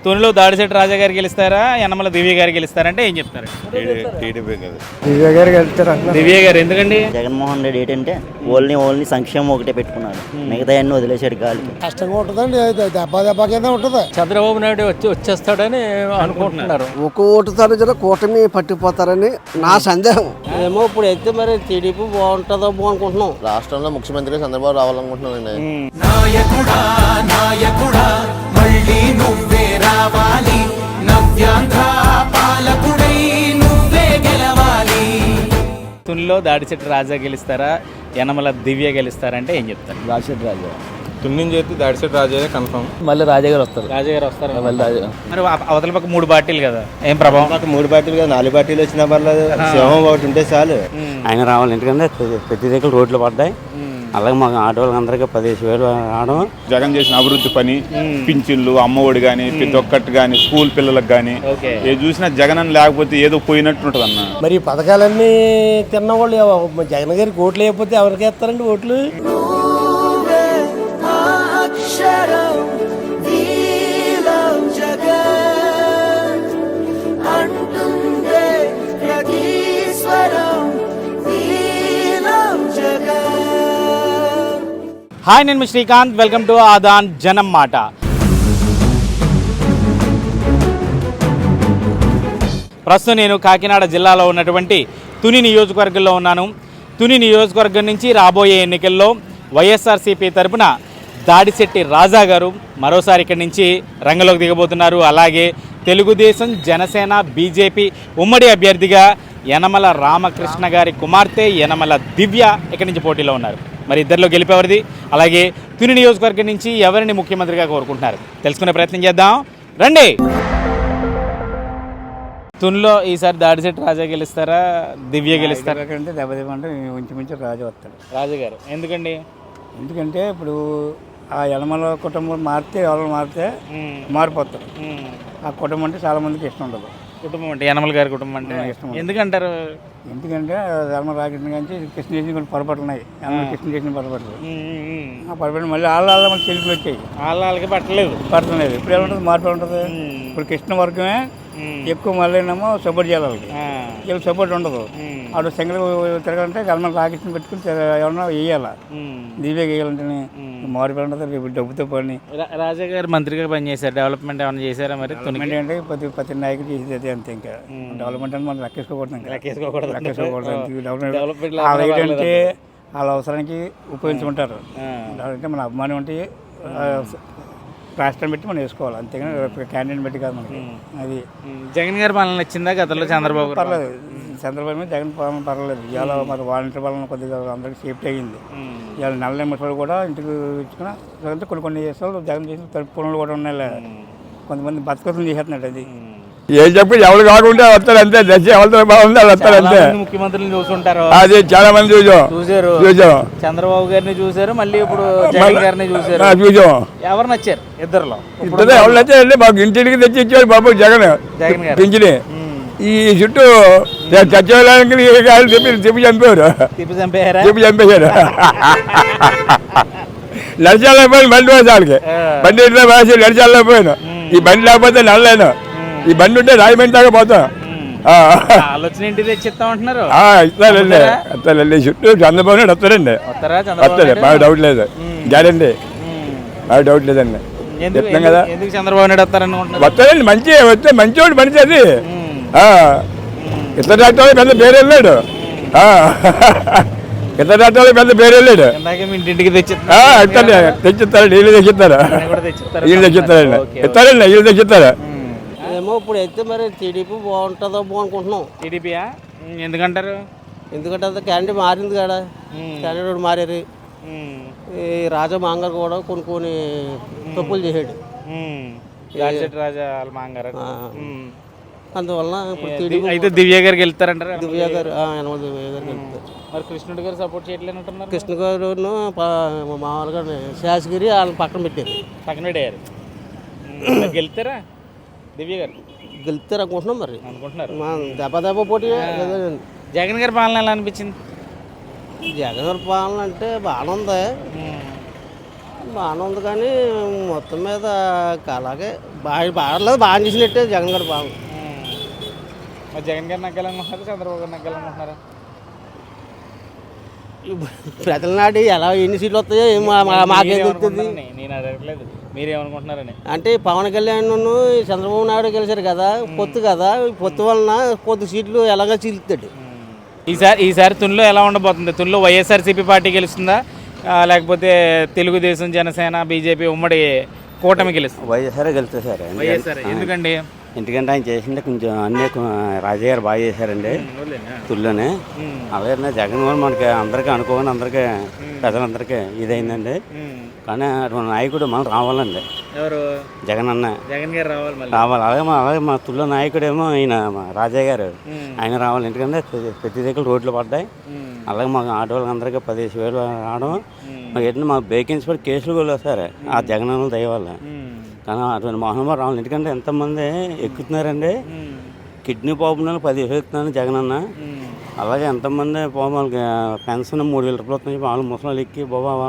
తునిలో దాడిశెట్టి రాజా గారు గెలుస్తారా, యనమల దివ్య గారు గెలుస్తారంటే ఏం చెప్తారు? దివ్య గారు గెలుస్తారు. దివ్య గారు ఎందుకండి? జగన్మోహన్ రెడ్డి ఏంటంటే ఓన్లీ సంక్షేమం ఒకటే పెట్టుకున్నాడు, మిగతా అన్ని వదిలేసాడు గాలికి. కష్టంగా ఉంటుందండి, దెబ్బ కింద ఉంటుంది. చంద్రబాబు నాయుడు వచ్చేస్తాడని అనుకుంటున్నారు. ఒక ఓటు తరగతిలో కూటమి పట్టిపోతారని నా సందేహం. ఏమో ఇప్పుడు అయితే మరి టీడీపీ బాగుంటుందో అనుకుంటున్నాం. రాష్ట్రంలో ముఖ్యమంత్రి చంద్రబాబు రావాలనుకుంటున్నానండి. తునిలో దాడిశెట్టి రాజా గెలుస్తారా, యనమల దివ్య గెలుస్తారంటే ఏం చెప్తారు? దాడిశెట్టి రాజా. తుని చేతి దాడిశెట్టి రాజా కన్ఫర్మ్. మళ్ళీ రాజా గారు వస్తారు. రాజా గారు వస్తారు. మళ్ళీ రాజా. మరి అవతల పక్క 3 పార్టీలు కదా, ఏం ప్రభావం? 3 పార్టీలు కదా, 4 పార్టీలు వచ్చినా పర్లేదు, సింహం ఒకటి ఉంటే చాలు. ఆయన రావాలి, ఎందుకంటే ప్రతి దగ్గర రోడ్లు పడ్డాయి. అలాగే మాకు ఆటో వాళ్ళందరికీ 15,000 రావడం. జగన్ చేసిన అభివృద్ధి పని, పింఛన్లు, అమ్మఒడి కానీ, ప్రతి ఒక్కటి కానీ, స్కూల్ పిల్లలకు కానీ ఏ చూసినా జగన్ అని లేకపోతే ఏదో పోయినట్టు ఉంటుంది అన్న. మరి ఈ పథకాలన్నీ తిన్నవాళ్ళు జగన్ గారికి ఓట్లు వేయకపోతే ఎవరికి వేస్తారండి ఓట్లు? హాయ్, నేను మీ శ్రీకాంత్. వెల్కమ్ టు ఆదాన్ జనం మాట. ప్రస్తుతం నేను కాకినాడ జిల్లాలో ఉన్నటువంటి తుని నియోజకవర్గంలో ఉన్నాను. తుని నియోజకవర్గం నుంచి రాబోయే ఎన్నికల్లో వైఎస్ఆర్సీపీ తరపున దాడిశెట్టి రాజా గారు మరోసారి ఇక్కడి నుంచి రంగంలోకి దిగబోతున్నారు. అలాగే తెలుగుదేశం, జనసేన, బీజేపీ ఉమ్మడి అభ్యర్థిగా యనమల రామకృష్ణ గారి కుమార్తె యనమల దివ్య ఇక్కడి నుంచి పోటీలో ఉన్నారు. మరి ఇద్దరిలో గెలిపేవారిది, అలాగే తుని నియోజకవర్గం నుంచి ఎవరిని ముఖ్యమంత్రిగా కోరుకుంటున్నారు తెలుసుకునే ప్రయత్నం చేద్దాం రండి. తునిలో ఈసారి దాడిశెట్టి రాజా గెలుస్తారా, దివ్య గెలుస్తారా? అంటే దెబ్బతిమంటే ఇంచుమించు రాజు వస్తాడు. రాజా గారు ఎందుకండి? ఎందుకంటే ఇప్పుడు ఆ యనమల కుటుంబం మారితే, ఎవరు మారితే మారిపోతారు. ఆ కుటుంబం అంటే చాలా మందికి ఇష్టం ఉండదు. కుటుంబం అంటే యనమల గారి కుటుంబం అంటే ఇష్టం ఎందుకంటారు? ఎందుకంటే యనమల రామకృష్ణ గారి కృష్ణ చేసిన కొన్ని పొరపాట్లు ఉన్నాయి. కృష్ణ చేసిన పొరపాట్లు, ఆ పొరపాటు మళ్ళీ వాళ్ళ మళ్ళీ చెల్లికి వచ్చాయి. వాళ్ళకి పట్టలేదు. ఇప్పుడు ఏముంటుంది, మార్పు ఉంటుంది. ఇప్పుడు కృష్ణ వర్గమే ఎక్కువ, మళ్ళీ ఏమో సపోర్ట్ చేయాలి వాళ్ళకి. వీళ్ళు సపోర్ట్ ఉండదు. అటు సింగిల్ తిరగాలంటే యనమల రామకృష్ణ పెట్టుకుని ఎవరన్నా వేయాలా, దివ్య వేయాలంటే మార్పు ఉంటుంది. రేపు డబ్బుతో పని. రాజా గారు మంత్రిగా పనిచేశారు, డెవలప్మెంట్ ఏమైనా చేశారా? మరి అంటే ప్రతి నాయకుడు చేసేది అంతే. ఇంకా డెవలప్మెంట్ అంటే మనం లెక్కేసుకోకూడదు. ఏంటంటే వాళ్ళ అవసరానికి ఉపయోగించుకుంటారు. అంటే మన అభిమానం అంటే రాష్ట్రం పెట్టి మనం వేసుకోవాలి, అంతేగాని క్యాండిడేట్ పెట్టి కాదు మనకి. అది జగన్ గారి పాలన నచ్చిందా గతంలో? చంద్రబాబు పర్లేదు, చంద్రబాబు మీద జగన్ పాలన పర్లేదు. ఇవాళ మరి వాలంటీర్ పాలన కొద్దిగా అందరికీ సేఫ్టీ అయ్యింది. ఇవాళ నెల ముసలు కూడా ఇంటికి ఇచ్చుకున్న కొన్ని చేస్తారు. జగన్ చేసిన పనులు కూడా ఉన్నాయి. కొంతమంది బతుకతులు చేసేస్తున్నాడు. అది ఏం చెప్పి ఎవరు కాకుండా వస్తారు అంతే. దశ ఎవరితో బాగుంది వాళ్ళు వస్తారు అంతే. ముఖ్యమంత్రులను చూసుంటారు, అది చాలా మంది చూసాం. చంద్రబాబు గారిని చూసారు, మళ్ళీ ఇప్పుడు జగన్ గారిని చూసారు. ఎవరు నచ్చారు ఇద్దరులో? ఇద్దరు ఎవరు నచ్చారంటే మాకు ఇంటికి తెచ్చి ఇచ్చారు బాబు జగన్ గారు పింఛని. ఈ చుట్టూ చచ్చిపోవడానికి తిప్పి చంపారు. నడిచాలేకపోయాను బండి వేసాలకి. బండి ఇంట్లో వేసి నడిచాలేకపోయాను. ఈ బండి లేకపోతే నడలేను. ఈ బండి ఉంటే రాయమండి దాకా పోతాం. ఆలోచన ఇంటి తెచ్చిస్తామంటున్నారు. ఇస్తారండి, చుట్టూ చంద్రబాబు నాయుడు వస్తారండి. వస్తారు, బాగా డౌట్ లేదు. గ్యారంటీ, బాగా డౌట్ లేదండి. చెప్తాం కదా, ఎందుకు చంద్రబాబు నాయుడు వస్తారనుకుంటున్నారు? వస్తారండి. మంచి వస్తే మంచివాడు మనిషి. అది ఇతర రాష్ట్రాలు పెద్ద పేరు వెళ్ళాడు. ఇతర రాష్ట్రాలు పెద్ద పేరు వెళ్ళాడు. ఇంటింటికి తెచ్చిస్తారండి. వీళ్ళు తెచ్చిస్తారు, వీళ్ళు తెచ్చిస్తారండి. ఇస్తారండి, వీళ్ళు తెచ్చిస్తారు. ఏమో ఇప్పుడు అయితే మరి టీడీపీ బాగుంటుందో అనుకుంటున్నాం. టీడీపీయా? ఎందుకంటారు? ఎందుకంటే అంత క్యాండిడేట్ మారింది కదా, క్యాండిడేట్ మారారు. ఈ రాజా మాంగారు కూడా కొన్ని తప్పులు చేసాడు. రాజా మాంగారు. అందువల్ల ఇప్పుడు టీడీపీ అయితే దివ్య గారికి వెళ్తారంటారు? దివ్య గారు, యనమల దివ్య గారికి వెళ్తారు. మరి కృష్ణుడి గారు సపోర్ట్ చేయట్లేదంటున్నారు. కృష్ణ గారు మామూలుగా శాసగిరి వాళ్ళని పక్కన పెట్టారు. పక్కన పెట్టారు. గెలుతారా దివ్య గారు? గెలుతారు అనుకుంటున్నాం. మరి అనుకుంటున్నారు. దెబ్బ పోటీ. జగన్ గారి పాలన ఎలా అనిపించింది? జగన్ గారి పాలన అంటే బాగానే ఉంది. బాగానే ఉంది కానీ మొత్తం మీద అలాగే బాగా చేసినట్టే జగన్ గారు బాగా. మరి జగన్ గారు నగ్గాలనుకుంటున్నారా చంద్రబాబు గారు నగ్గాలనుకుంటున్నారా? ప్రజల నాటి ఎలా ఎన్ని సీట్లు వస్తాయో మాకేం తెలుస్తుంది. నేను అడగట్లేదు మీరేమనుకుంటున్నారని. అంటే పవన్ కళ్యాణ్ చంద్రబాబు నాయుడు గెలిచారు కదా, పొత్తు కదా, పొత్తు వలన కొద్ది సీట్లు ఎలాగో చీలుతాడు. ఈసారి తునిలో ఎలా ఉండబోతుంది? తునిలో వైఎస్ఆర్సీపీ పార్టీ గెలుస్తుందా లేకపోతే తెలుగుదేశం, జనసేన, బీజేపీ ఉమ్మడి కూటమి గెలుస్తుంది? వైఎస్ఆర్ గెలుస్తుంది సార్. వైఎస్ఆర్ ఎందుకండి? ఎందుకంటే ఆయన చేసిండే కొంచెం అన్నీ రాజయ్య గారు బాగా చేశారండి తుల్లోనే. అలాగే జగన్మోహన్ మనకి అందరికీ అనుకోని అందరికీ ప్రజలందరికీ ఇదైందండి. కానీ అటువంటి నాయకుడు మనం రావాలండి. ఎవరు? జగన్ అన్న జగన్ గారు రావాలి. అలాగే మా తుల్లో నాయకుడేమో ఆయన రాజయ్య గారు, ఆయన రావాలి. ఎందుకంటే ప్రతి దగ్గర రోడ్లు పడ్డాయి. అలాగే మాకు ఆటో వాళ్ళందరికీ 15,000 రావడం, మాకు ఏంటంటే మాకు వేకెన్సీ పడి కేసులు కూడా సార్ ఆ జగన్ అన్న దయ వల్ల. కానీ అటువంటి మోహన్బాబు రావాలి. ఎందుకంటే ఎంతమంది ఎక్కుతున్నారండి. కిడ్నీ ప్రాబ్లం 10,000 ఎక్కుతున్నాను జగన్ అన్న. అలాగే ఎంతమంది వాళ్ళకి పెన్షన్ 3,000 రూపాయలు వస్తుంది చెప్పి వాళ్ళు ముసలి ఎక్కి బాబా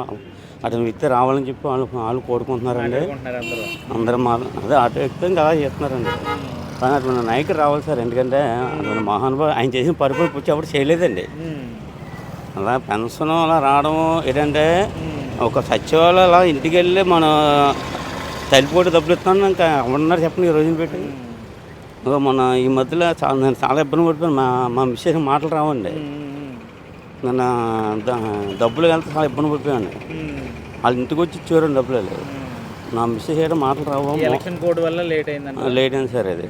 అతను వ్యక్తి రావాలని చెప్పి వాళ్ళు కోరుకుంటున్నారండి. అందరూ అదే ఆటో ఎక్కితే ఇంకా అలా చేస్తున్నారండి. కానీ అటువంటి నాయకుడు రావాలి సార్. ఎందుకంటే అటువంటి మహానుభావు ఆయన చేసిన పరిపాలన పుచ్చి ఎవరు చేయలేదండి. అలా పెన్షన్ అలా రావడం ఏంటంటే ఒక సచివాలయం అలా ఇంటికి వెళ్ళి మనం తల్లిపోటు డబ్బులు ఇస్తాను ఇంకా ఉన్నారు చెప్పండి ఈ రోజున పెట్టి. మొన్న ఈ మధ్యలో నేను చాలా ఇబ్బంది పడిపోయాను. మా మిస్సెస్ మాటలు రావండి. నేను డబ్బులు వెళ్తే చాలా ఇబ్బంది పడిపోయాను. వాళ్ళ ఇంటికి వచ్చి ఇచ్చేవారండి డబ్బులు. నా మిస్సెస్ చేయడం మాటలు రావు. ఎలక్షన్ కోడ్ వల్ల లేట్ అయింది సార్. అది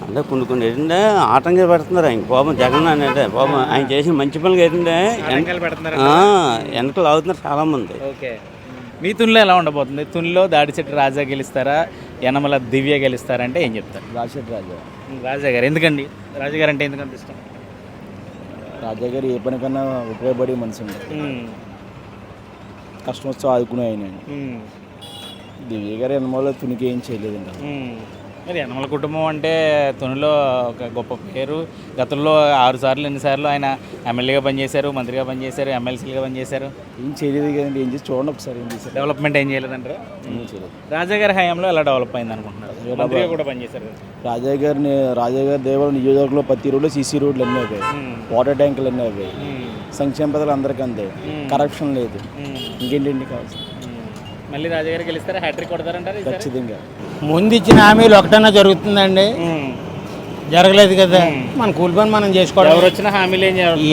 అంటే కొన్ని ఏంటంటే ఆటంగా పెడుతున్నారు ఆయన పాపం జగన్ అంటే. పాపం ఆయన చేసిన మంచి పనులు ఏంటంటే వెనకలు లాగుతున్నారు చాలామంది. ఓకే, మీ తునిలో ఎలా ఉండబోతుంది? తునిలో దాడిశెట్టి రాజా గెలుస్తారా, యనమల దివ్య గెలుస్తారా అంటే ఏం చెప్తారు? రాజశేఖర్ రాజా గారు. ఎందుకండి రాజా గారు అంటే ఎందుకంత ఇష్టం? రాజా గారు ఏ పని కన్నా ఉపయోగపడే మనిషి అండి. కష్టం వచ్చి ఆదుకునే ఆయన. దివ్య గారు ఎన్నమూల తునికి ఏం చేయలేదండి. మరి యనమల కుటుంబం అంటే తునిలో ఒక గొప్ప పేరు. గతంలో 6 సార్లు ఎన్నిసార్లు ఆయన ఎమ్మెల్యేగా పనిచేశారు, మంత్రిగా పనిచేశారు, ఎమ్మెల్సీగా పనిచేశారు. ఏం చేయలేదు కదండి. ఏం చేసి చూడండి ఒకసారి. ఏం చేశారు? డెవలప్మెంట్ ఏం చేయలేదంటారు? ఏం చేయలేదు. రాజా గారి హయాంలో ఎలా డెవలప్ అయింది అనుకుంటున్నారు? మంత్రిగా కూడా పనిచేశారు. రాజా గారి దేవాల నియోజకవర్గంలో ప్రతి రోడ్లు సీసీ రోడ్లు అన్నీ అవ్వాయి, వాటర్ ట్యాంకులు అన్నీ అవ్వాయి, సంక్షేమ పథకాలు అందరికీ అందాయి, కరప్షన్ లేదు. ఇంకేంటండి కావాల్సింది? మళ్ళీ రాజా గారికి గెలుస్తారా? హ్యాట్రిక్ కొడతారంటారు? ఖచ్చితంగా. ముందు ఇచ్చిన హామీలు ఒకటన్నా జరుగుతుందండి? జరగలేదు కదా. మన కూలి పని మనం చేసుకోవడం. ఎవరు వచ్చిన హామీలు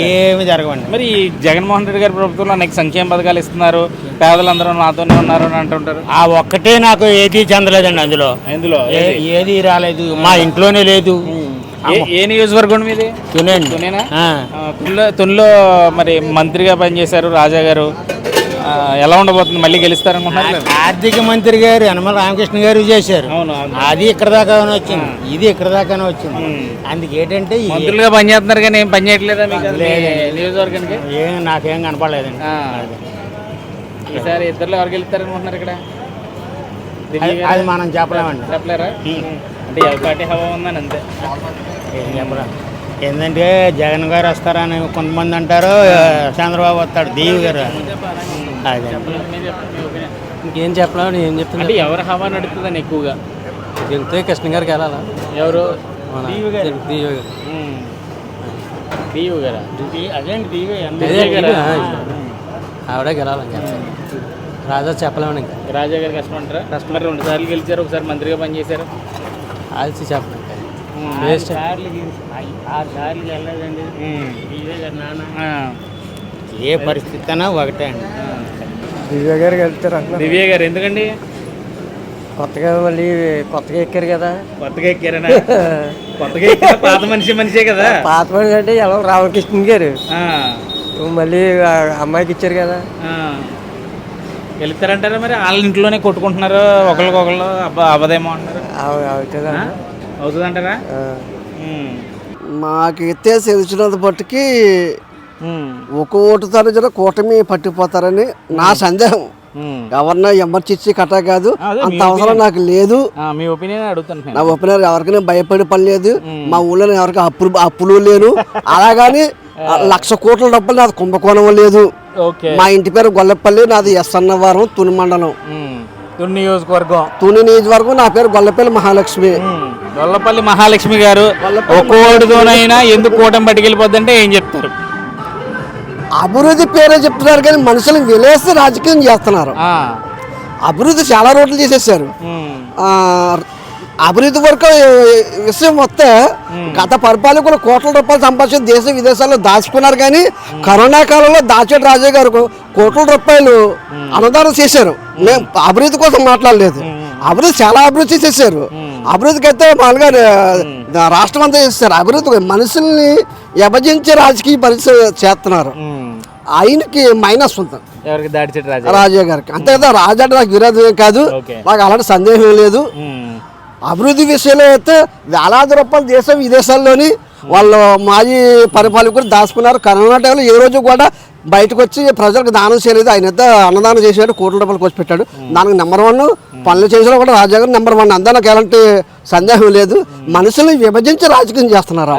ఏమి జరగవండి. మరి ఈ జగన్మోహన్ రెడ్డి గారి ప్రభుత్వంలో అనేక సంక్షేమ పథకాలు ఇస్తున్నారు, పేదలందరూ నాతోనే ఉన్నారు అని అంటుంటారు. ఆ ఒక్కటే నాకు ఏది చెందలేదండి. అందులో ఏది రాలేదు. మా ఇంట్లోనే లేదు. ఏ నియోజకవర్గం మీది? తునేనా? తునిలో మరి మంత్రిగా పనిచేశారు రాజా గారు. ఎలా ఉండబోతుంది? మళ్ళీ గెలుస్తారనుకుంటున్నారు? ఆర్థిక మంత్రి గారు యనమల రామకృష్ణ గారు చేశారు. అది ఇక్కడ దాకానే వచ్చింది, ఇది ఇక్కడ దాకానే వచ్చింది. అందుకేంటంటే మంత్రులుగా పనిచేస్తున్నారు కానీ ఏం పని చేయట్లేదా నియోజకవర్గానికి? ఏం నాకేం కనపడలేదండి. ఈసారి ఇద్దరులో ఎవరు గెలుస్తారనుకుంటున్నారు ఇక్కడ? అది మనం చెప్పలేమండి. చెప్పలేరా? అంటే ఎవరి పార్టీ హవా ఉందని అంతే. ఏం చెప్పలేం. ఏంటంటే జగన్ గారు వస్తారని కొంతమంది అంటారు, చంద్రబాబు వస్తాడు, దేవి గారు. అదే ఇంకేం చెప్పలేము. ఏం చెప్తున్నా అంటే ఎవరు హవా నడుతుందని ఎక్కువగా వెళ్తే కృష్ణ గారికి వెళ్ళాలా? ఎవరు? దేవి గారు. అదేంటి ఆవిడే గెలాలి. రాజా చెప్పలేము. ఇంకా రాజా గారు కష్టం అంటారా? మరి 2 సార్లు గెలిచారు, ఒకసారి మంత్రిగా పనిచేశారు. ఆల్సి చెప్పలేం. 6 సార్లు వెళ్ళలేదండి. ఏ పరిస్థితి అయినా ఒకటే అండి. దివ్య గారికి వెళ్తారు. దివ్య గారు ఎందుకండి? కొత్తగా మళ్ళీ కొత్తగా ఎక్కారు కదా. కొత్తగా ఎక్కారనా? కొత్తగా ఎక్కారు. పాత మనిషే కదా. పాత మనిషి అంటే ఎలా రామకృష్ణ గారు మళ్ళీ అమ్మాయికి ఇచ్చారు కదా. వెళ్తారంటారా? మరి వాళ్ళ ఇంట్లోనే కొట్టుకుంటున్నారు ఒకరికొకళ్ళు. అవ్వదేమో అంటారు. అవుతుందంటారా? మాకైతే తెలిసినంత బట్టికి ఒక ఓటుతో జర కూటమి పట్టిపోతారని నా సందేహం. ఎవరన్నా ఎమర్జెన్సీ కట్టా కాదు, అంత అవసరం నాకు లేదు. మీ ఒపీనియన్ అడుగుతాను. నా ఒపీనియన్ ఎవరికైనా భయపడే పని లేదు. మా ఊళ్ళో ఎవరికి అప్పులు లేను. అలాగని 1,00,000 కోట్ల డబ్బులు నాకు కుంభకోణం లేదు. ఓకే. మా ఇంటి పేరు గొల్లపల్లి, నాది ఎస్ అన్నవరం, తుని మండలం, తుని నియోజకవర్గం. తుని నియోజకవర్గం. నా పేరు గొల్లపల్లి మహాలక్ష్మి. గొల్లపల్లి మహాలక్ష్మి గారు ఒక్క ఓటుతోనైనా ఎందుకు కూటమి పట్టుకెళ్ళిపోద్దంటే ఏం చెప్తారు? అభివృద్ధి పేరే చెప్తున్నారు కానీ మనుషులను విలేసి రాజకీయం చేస్తున్నారు. అభివృద్ధి చాలా రోడ్లు చేసేసారు. అభివృద్ధి వరకు విషయం వస్తే గత పరిపాలకులు కోట్ల రూపాయలు సంపాదించి దేశ విదేశాల్లో దాచుకున్నారు. కానీ కరోనా కాలంలో దాచేటి రాజా గారు కోట్ల రూపాయలు అన్నదానం చేశారు. మేము అభివృద్ధి కోసం మాట్లాడలేదు. అభివృద్ధి చాలా అభివృద్ధి చేశారు. అభివృద్ధికి అయితే మామూలుగా రాష్ట్రం అంతా చేస్తారు. అభివృద్ధి మనుషుల్ని విభజించి రాజకీయ పరిస్థితి చేస్తున్నారు. ఆయనకి మైనస్ ఉంటుంది ఎవరికి? దాడిచెట్టి రాజా గారికి. అంతే కదా, రాజా అంటే నాకు విరోధమే కాదు, నాకు అలాంటి సందేహం లేదు. అభివృద్ధి విషయంలో అయితే వేలాది రూపాయలు దేశ విదేశాల్లోని వాళ్ళు మాజీ పరిపాలకులు దాచుకున్నారు. కరోనా టైంలో ఏ రోజు కూడా బయటకు వచ్చి ప్రజలకు దానం చేయలేదు. ఆయన అయితే అన్నదానం చేసాడు, కోట్ల రూపాయలు ఖర్చు పెట్టాడు. దానికి నెంబర్ 1 పనులు చేసినా కూడా రాజా గారు నెంబర్ 1. అంతా నాకు ఎలాంటి సందేహం లేదు. మనుషుల్ని విభజించి రాజకీయం చేస్తున్నారు.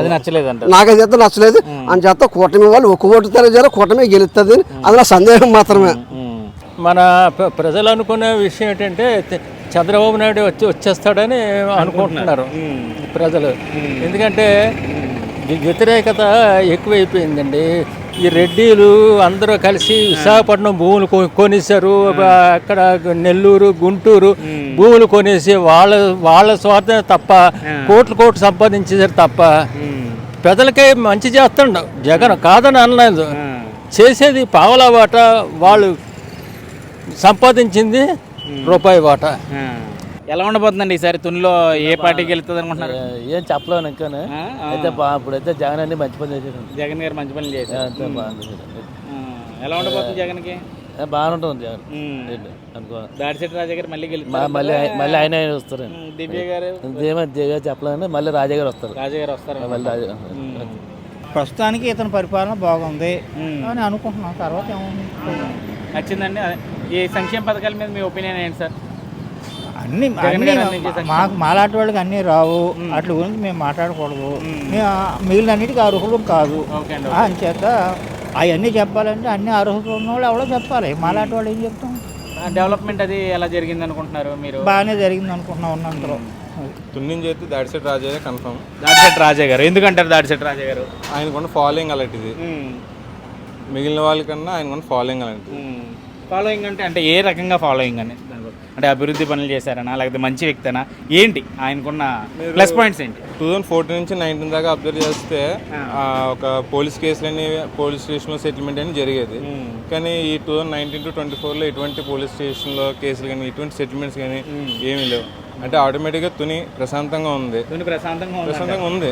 నాకైతే నచ్చలేదు. అని చేత కూటమి వాళ్ళు ఒక ఓటు తెలియజేయాలి, కూటమి గెలుస్తుంది. అందులో సందేహం మాత్రమే. మన ప్రజలు అనుకునే విషయం ఏంటంటే చంద్రబాబు నాయుడు వచ్చేస్తాడని అనుకుంటున్నారు ప్రజలు. ఎందుకంటే వ్యతిరేకత ఎక్కువైపోయిందండి. ఈ రెడ్డిలు అందరూ కలిసి విశాఖపట్నం భూములు కొనేశారు. అక్కడ నెల్లూరు, గుంటూరు భూములు కొనేసి వాళ్ళ స్వార్థం తప్ప కోట్లు సంపాదించేసారు తప్ప ప్రజలకే మంచి చేస్తుండ జగన్. కాదని అనలేదు, చేసేది పావలా వాట, వాళ్ళు సంపాదించింది రూపాయి వాట. ఎలా ఉండబోతుందండి ఈసారి తునిలో? ఏ పార్టీకి వెళ్తుంది అనుకుంటున్నారు? ఏం చెప్పలేను ఇంకా. అయితే ఇప్పుడైతే జగన్ అన్ని మంచి పని చేశారు. జగన్ గారు మంచి పనులు చేశారు. ఎలా ఉండబోతుంది జగన్కి? బాగానే ఉంటుంది జగన్ అనుకో. దాడిచెట్టి రాజా గారు మళ్ళీ గెలుస్తారు. మళ్ళీ ఆయన వస్తారు. దివ్య గారు ఏమో చెప్పలేను. మళ్ళీ రాజా గారు వస్తారు. రాజా గారు వస్తారు. మళ్ళీ రాజా ప్రస్తుతానికి ఇతని పరిపాలన బాగుంది అని అనుకుంటున్నాం. తర్వాత ఏముంది నచ్చిందండి. ఈ సంక్షేమ పథకాల మీద మీ ఒపీనియన్ ఏంటి సార్? అన్ని మాకు మాలాంటి వాళ్ళకి అన్నీ రావు. వాటి గురించి మేము మాట్లాడకూడదు. మిగిలినన్నిటికీ అర్హులు కాదు. అని చేత అవన్నీ చెప్పాలంటే అన్ని అర్హతలు ఉన్న వాళ్ళు ఎవరో చెప్పాలి. మాలాంటి వాళ్ళు ఏం చెప్తాం? డెవలప్మెంట్ అది ఎలా జరిగింది అనుకుంటున్నారు మీరు? బాగానే జరిగింది అనుకుంటున్నాం. ఉన్నంతలో తుని చేతి దాడిచెట్టి రాజా కన్ఫర్మ్. దాడిచెట్టి రాజా గారు ఎందుకంటారు? దాడిచెట్టి రాజా గారు ఆయనకున్న ఫాలోయింగ్ అలాంటిది. మిగిలిన వాళ్ళకన్నా ఆయనకున్న ఫాలోయింగ్ అలాంటిది. ఫాలోయింగ్ అంటే ఏ రకంగా ఫాలోయింగ్ అని? అంటే అభివృద్ధి పనులు చేశారనా, లేకపోతే మంచి వ్యక్తనా, ఏంటి ఆయనకున్న ప్లస్ పాయింట్స్ ఏంటి? 2014 నుంచి 19 దాకా అబ్జర్వ్ చేస్తే ఒక పోలీస్ కేసులని పోలీస్ స్టేషన్లో సెటిల్మెంట్ అని జరిగేది. కానీ ఈ 2019 to 24లో ఎటువంటి పోలీస్ స్టేషన్లో కేసులు కానీ ఎటువంటి సెటిల్మెంట్స్ కానీ ఏమీ లేవు. అంటే ఆటోమేటిక్గా తుని ప్రశాంతంగా ఉంది. ప్రశాంతంగా ఉంది.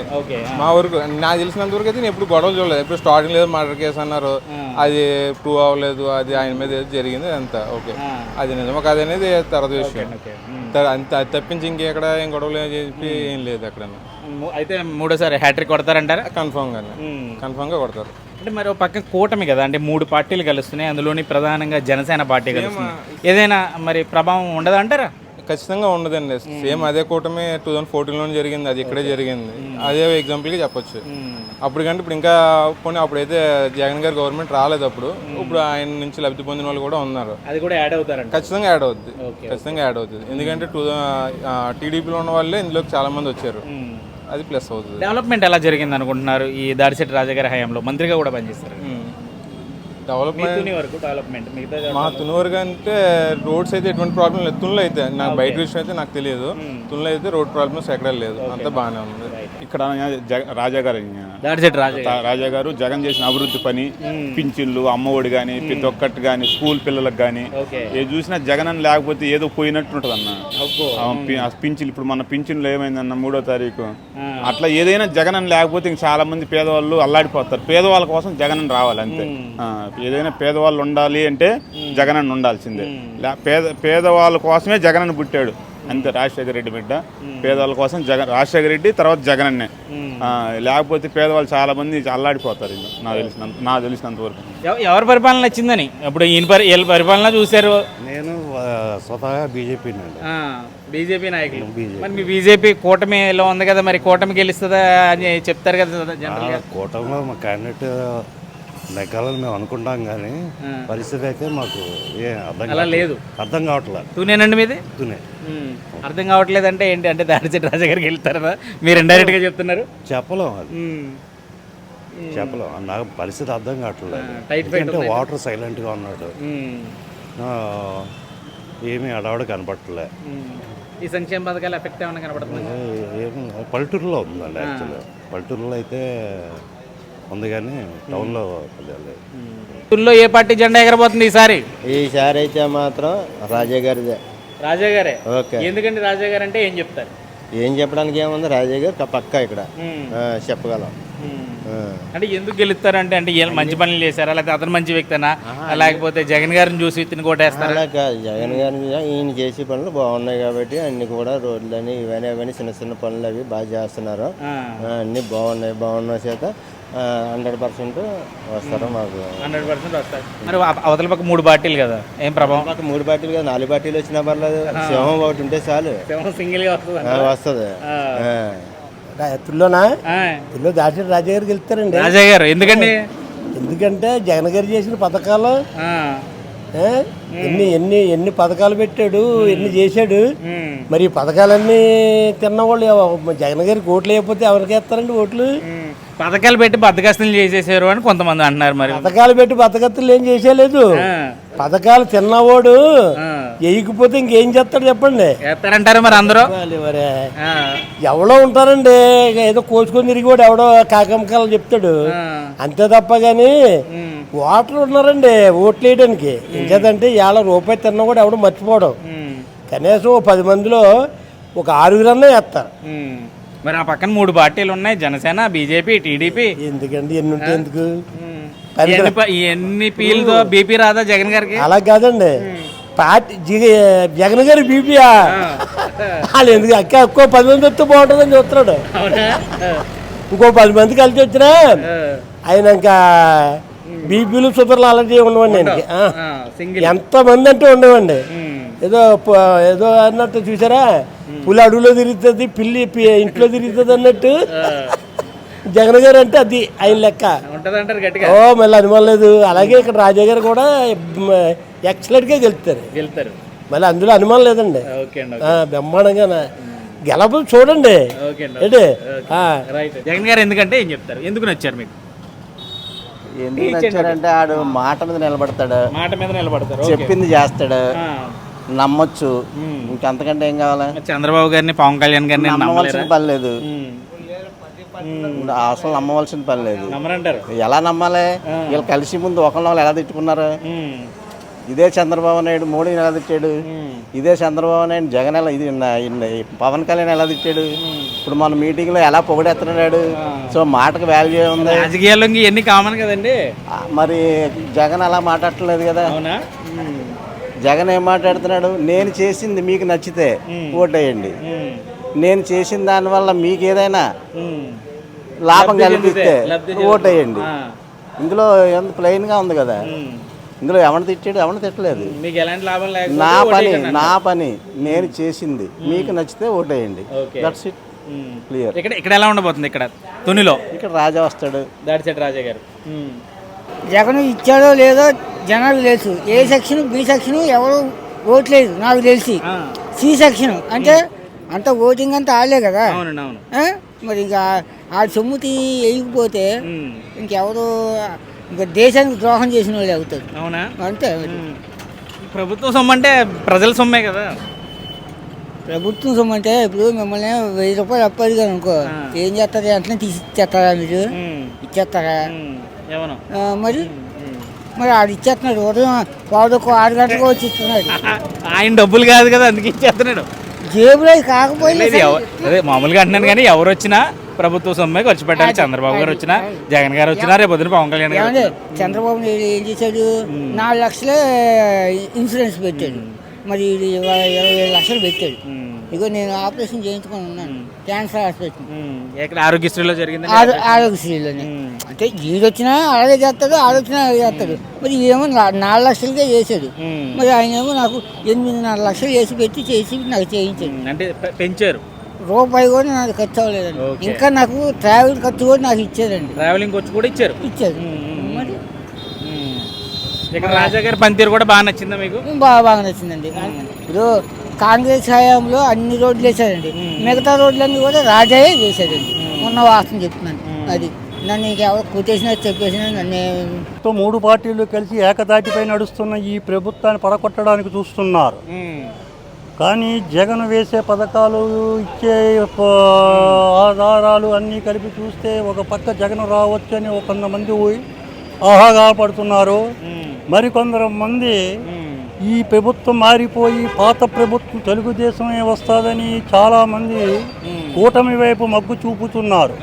మా వరకు నాకు తెలిసినంత వరకు అయితే నేను ఎప్పుడు గొడవలు చూడలేదు. ఎప్పుడు స్టార్టింగ్ లేదు మర్డర్ కేసు అన్నారు, అది ప్రూవ్ అవ్వలేదు, అది ఆయన మీద ఏదో జరిగింది అంతా ఓకే. అది నిజమో కాదనేది తర్వాత విషయం. అంత తప్పించి ఇంకెక్కడ ఏం గొడవలు చెప్పి ఏం లేదు అక్కడ. అయితే మూడోసారి హ్యాట్రిక్ కొడతారంటారా? కన్ఫామ్గా కొడతారు. అంటే మరి పక్క కూటమి కదా, అంటే 3 పార్టీలు కలుస్తున్నాయి, అందులోని ప్రధానంగా జనసేన పార్టీ కలుస్తుంది. ఏదైనా మరి ప్రభావం ఉండదా అంటారా? ఖచ్చితంగా ఉండదండి. సేమ్ అదే కూటమి 2014లో జరిగింది, అది ఇక్కడే జరిగింది. అదే ఎగ్జాంపుల్గా చెప్పొచ్చు. అప్పటికంటే ఇప్పుడు ఇంకా పోనీ అప్పుడైతే జగన్ గారి గవర్నమెంట్ రాలేదు. ఇప్పుడు ఆయన నుంచి లబ్ధి పొందిన వాళ్ళు కూడా ఉన్నారు. అది కూడా యాడ్ అవుతారు. ఖచ్చితంగా యాడ్ అవుతుంది. ఎందుకంటే టీడీపీలో ఉన్న వాళ్ళే ఇందులోకి చాలా మంది వచ్చారు. అది ప్లస్ అవుతుంది. డెవలప్మెంట్ ఎలా జరిగింది అనుకుంటున్నారు ఈ దాడిచెట్టి రాజా గారి హయాంలో? మంత్రిగా కూడా పనిచేస్తారు. మా తుని వరకు అంటే రోడ్స్ అయితే ఎటువంటి ప్రాబ్లం లేదు. తునిలో అయితే నాకు బయట విషయం అయితే నాకు తెలియదు. తునిలో అయితే రోడ్ ప్రాబ్లమ్స్ ఎక్కడ లేదు, అంతా బాగానే ఉంది. ఇక్కడ రాజా గారు జగన్ చేసిన అభివృద్ధి పని, పింఛన్లు, అమ్మఒడి కానీ, ప్రతి ఒక్కటి కానీ, స్కూల్ పిల్లలకు కానీ ఏ చూసినా జగన్ అని లేకపోతే ఏదో పోయినట్టు ఉంటుంది అన్న. పింఛన్లు ఇప్పుడు మన పింఛన్లు ఏమైందన్న 3వ తారీఖు అట్లా ఏదైనా జగన్ అని లేకపోతే ఇంక చాలా మంది పేదవాళ్ళు అల్లాడిపోతారు. పేదవాళ్ళ కోసం జగన్ అని రావాలి అంతే. ఏదైనా పేదవాళ్ళు ఉండాలి అంటే జగన్ అని ఉండాల్సిందే. పేదవాళ్ళ కోసమే జగన్ అని పుట్టాడు అంతే. రాజశేఖర రెడ్డి బిడ్డ పేదవాళ్ళ కోసం రాజశేఖర రెడ్డి, తర్వాత జగన్ అన్నే. లేకపోతే పేదవాళ్ళు చాలా మంది అల్లాడిపోతారు. నాకు తెలిసినంత వరకు ఎవరి పరిపాలన నచ్చిందని ఇప్పుడు వీళ్ళ పరిపాలన చూశారు? నేను స్వతహాగా బీజేపీ నాయకులు. మరి మీ బీజేపీ కూటమిలో ఉంది కదా, మరి కూటమి గెలుస్తుందా అని చెప్తారు కదా జనరల్గా? కూటమిలో మా క్యాండిడేట్ నెగ్గాలని మేము అనుకుంటాం కానీ పరిస్థితి అయితే మాకు అలా లేదు, అర్థం కావట్లేదు. తూనేనండి మీది? తూనే. అర్థం కావట్లేదు అంటే ఏంటి? అంటే దాడిశెట్టి రాజా గారికి వెళ్తారా మీరు ఇండైరెక్ట్ గా చెప్తున్నారు? చెప్పలేం, అది చెప్పలేం. నాకు పరిస్థితి అర్థం కావట్లేదు. అంటే వాటర్ సైలెంట్గా ఉన్నాడు, ఏమీ అడవాడు కనపడలే. ఈ సంక్షేమ పథకాలు ఎఫెక్ట్ ఏమైనా కనపడుతుంది? పల్లెటూరులో ఉందండి, యాక్చువల్గా పల్లెటూరులో అయితే ఉంది కానీ టౌన్లో లేదు. ఊళ్ళో ఏ పార్టీ జెండా ఎగరబోతుంది ఈసారి? ఈసారి అయితే మాత్రం రాజా గారిదే. రాజా గారే? ఓకే. ఎందుకంటే రాజా గారు అంటే ఏం చెప్తారు? ఏం చెప్పడానికి ఏముంది, రాజా గారు పక్కా ఇక్కడ చెప్పగలం. అంటే ఎందుకు గెలుస్తారంటే అంటే మంచి పనులు చేశారా, లేకపోతే అతను మంచి వ్యక్తినా, లేకపోతే జగన్ గారిని చూసి ఇతను కొట్టేస్తారా? అలా కాదు, జగన్ గారిని ఈయన చేసే పనులు బాగున్నాయి కాబట్టి అన్ని కూడా రోడ్లని ఇవన్నీ చిన్న చిన్న పనులు అవి బాగా చేస్తున్నారు. అన్ని బాగున్న చేత 100% వస్తారు మాకు. 100% వస్తారు. మరి అవతల పక్క 3 పార్టీలు కదా, ఏం ప్రభావం? పక్క 3 పార్టీలు కదా, 4 పార్టీలు వచ్చినా పర్లేదు, సింహం ఒకటి ఉంటే చాలు, సింగిల్ గా వస్తుంది. తుల్లోనా తుల్లో దాటి రాజా గారికి వెళ్తారండి. రాజా గారు ఎందుకండి? ఎందుకంటే జగన్ గారు చేసిన పథకాలు ఎన్ని పథకాలు పెట్టాడు, ఎన్ని చేశాడు. మరి ఈ పథకాలన్నీ తిన్నవాళ్ళు జగన్ గారికి ఓట్లు వేయకపోతే ఎవరికి వేస్తారండి ఓట్లు? పథకాలు పెట్టి బద్దకస్తులు చేసేసారు అని కొంతమంది అంటున్నారు. మరి పథకాలు పెట్టి బద్దకస్తులు ఏం చేసేలేదు, పథకాలు తిన్నవాడు వేయకపోతే ఇంకేం చేస్తాడు చెప్పండి? వేస్తారంటారు మరి అందరూ. మరి ఎవడో ఉంటారండి, ఏదో కోసుకొని తిరిగివాడు ఎవడో కాకమకాలు చెప్తాడు అంతే తప్ప గాని ఓట్లు ఉన్నారండి ఓట్లు వేయడానికి. ఇంకేదంటే ఇవాళ రూపాయి తిన్నా కూడా ఎవడో మర్చిపోవడం. కనీసం 10 మందిలో ఒక 6 వేస్తారు. మరి ఆ పక్కన 3 పార్టీలు ఉన్నాయి, జనసేన, బీజేపీ, టీడీపీ. ఎందుకండి ఎన్ని ఉంటే ఎందుకు? ఎన్ని పీలతో బీపీ రాదా జగన్ గారికి? అలా కాదండి, పార్టీ జగన్ గారి బీపీయా వాళ్ళు ఎందుకు ఎక్కువ 10 మంది వస్తే బాగుంటుందని చూస్తున్నాడు. ఇంకో 10 మంది కలిసి వచ్చినా ఆయన ఇంకా బీపీలు షుగర్లు అలర్జీ ఉండవండి ఆయనకి. ఎంతమంది అంటే ఉండవండి. ఏదో అన్నట్టు చూసారా, పులి అడుగులో తిరుగుతుంది, పిల్లి ఇంట్లో తిరుగుతుంది అన్నట్టు జగన్ గారు అంటే అది ఆయన లెక్క. మళ్ళీ అనుమానం లేదు. అలాగే ఇక్కడ రాజా గారు కూడా ఎక్సలెంట్గా గెలుస్తారు. మళ్ళీ అందులో అనుమానం లేదండి, బ్రహ్మాండంగా గెలపు చూడండి. ఏంటి జగన్ గారు ఎందుకంటే ఏం చెప్తారు, ఎందుకు నచ్చారు మీకు? ఎందుకు నచ్చారంటే ఆడు మాట మీద నిలబడతాడు, చెప్పింది చేస్తాడు, నమ్మొచ్చు. ఇంకంతకంటే ఏం కావాలి? చంద్రబాబు గారిని, పవన్ కళ్యాణ్ గారిని నమ్మవలసిన పని లేదు, అసలు నమ్మవలసిన పని లేదు. ఎలా నమ్మాలి? వీళ్ళు కలిసి ముందు ఒకళ్ళు ఎలా తిట్టుకున్నారు? ఇదే చంద్రబాబు నాయుడు మోడీని ఎలా తిట్టాడు, ఇదే చంద్రబాబు నాయుడు జగన్ ఎలా, ఇది పవన్ కళ్యాణ్ ఎలా తిట్టాడు. ఇప్పుడు మన మీటింగ్ లో ఎలా పొగిడెత్తున్నాడు. సో మాటకు వాల్యూ ఉంది. రాజకీయాల్లో ఎన్ని కామన్ కదండి. మరి జగన్ అలా మాట్లాడట్లేదు కదా. జగన్ ఏం మాట్లాడుతున్నాడు? నేను చేసింది మీకు నచ్చితే ఓటేయండి, నేను చేసిన దానివల్ల మీకు ఏదైనా లాభం కలిగిస్తే ఓటేయండి. ఇందులో ఎంత ప్లెయిన్గా ఉంది కదా. ఇందులో ఎవరిని తిట్టాడు, ఎవరిని తిట్టలేదు. నా పని నేను చేసింది మీకు నచ్చితే ఓటేయండి, దట్స్ ఇట్, క్లియర్. ఇక్కడ ఎలా ఉండబోతుంది? ఇక్కడ తునిలో ఇక్కడ రాజా వస్తాడు, దాడిశెట్టి రాజా గారు. జగన్ ఇచ్చాడో లేదో జనాలకు తెలుసు. ఏ సెక్షన్, బి సెక్షన్ ఎవరు ఓట్లేదు నాకు తెలిసి. సి సెక్షన్ అంటే అంత ఓటింగ్ అంతా ఆడలే కదా. మరి ఇంకా ఆ సొమ్ము వేయకపోతే ఇంకెవరు, ఇంకా దేశానికి ద్రోహం చేసిన వాళ్ళు అవుతారు. అవునా? అంతే. ప్రభుత్వ సొమ్ము అంటే ప్రజల సొమ్మే కదా. ప్రభుత్వం సొమ్ము అంటే ఇప్పుడు మిమ్మల్ని 1000 రూపాయలు అప్పడిగా అనుకో, ఏం చేస్తారు? వెంటనే తీసి ఇచ్చేస్తారా? మీరు ఇచ్చేస్తారా? మరి ఆడు ఇచ్చేస్తున్నాడు. ఉదయం 6 గంటలకు వచ్చి ఇస్తున్నాడు. ఆయన డబ్బులు కాదు కదా, అందుకే ఇచ్చేస్తున్నాడు. జేబులో కాకపోయినా అదే మామూలుగా అంటున్నాను కానీ ఎవరు వచ్చినా ప్రభుత్వ సొమ్మే ఖర్చు పెట్టాలి. చంద్రబాబు గారు వచ్చినా, జగన్ గారు వచ్చినా, రేపు పొద్దున పవన్ కళ్యాణ్ గారు. చంద్రబాబు ఏం చేశాడు? 4 లక్షలే ఇన్సూరెన్స్ పెట్టాడు. మరి 27 లక్షలు పెట్టాడు. ఇగో నేను ఆపరేషన్ చేయించుకొని ఉన్నాను, క్యాన్సర్ హాస్పిటల్. ఆరోగ్యశ్రీలో జరిగింది. ఆరోగ్యశ్రీలోనే అంటే ఈడొచ్చినా అలాగే చేస్తాడు, ఆడొచ్చినా అలాగే చేస్తాడు. మరి ఏమో 4 లక్షలకే చేశాడు. మరి ఆయన ఏమో నాకు 8.5 లక్షలు చేసి నాకు చేయించాడు. అంటే పెంచారు. రూపాయి కూడా నాకు ఖర్చు అవ్వలేదండి. ఇంకా నాకు ట్రావెల్ ఖర్చు కూడా నాకు ఇచ్చారండి. ట్రావెలింగ్ ఖర్చు కూడా ఇచ్చారు. మరి ఇక్కడ రాజా గారి పనితీరు కూడా బాగా నచ్చిందా మీకు? బాగా నచ్చిందండి. ఇప్పుడు కాంగ్రెస్ హయాంలో అన్ని రోడ్లు వేసాడండి, మిగతా రోడ్లన్నీ కూడా రాజాయే చేశాడండి. ఉన్న వాసన చెప్తున్నాను. అది నన్ను ఇంకెవరు కొట్టేసినా చెప్పేసినా నన్ను 3 పార్టీలు కలిసి ఏకదాటిపై నడుస్తున్న ఈ ప్రభుత్వాన్ని పడగొట్టడానికి చూస్తున్నారు. కానీ జగన్ వేసే పథకాలు, ఇచ్చే ఆధారాలు అన్నీ కలిపి చూస్తే ఒక పక్క జగన్ రావచ్చు అని కొంతమంది ఆహాగాపడుతున్నారు. మరికొందరు మంది ఈ ప్రభుత్వం మారిపోయి పాత ప్రభుత్వం తెలుగుదేశమే వస్తుందని చాలామంది కూటమి వైపు మొగ్గు చూపుతున్నారు.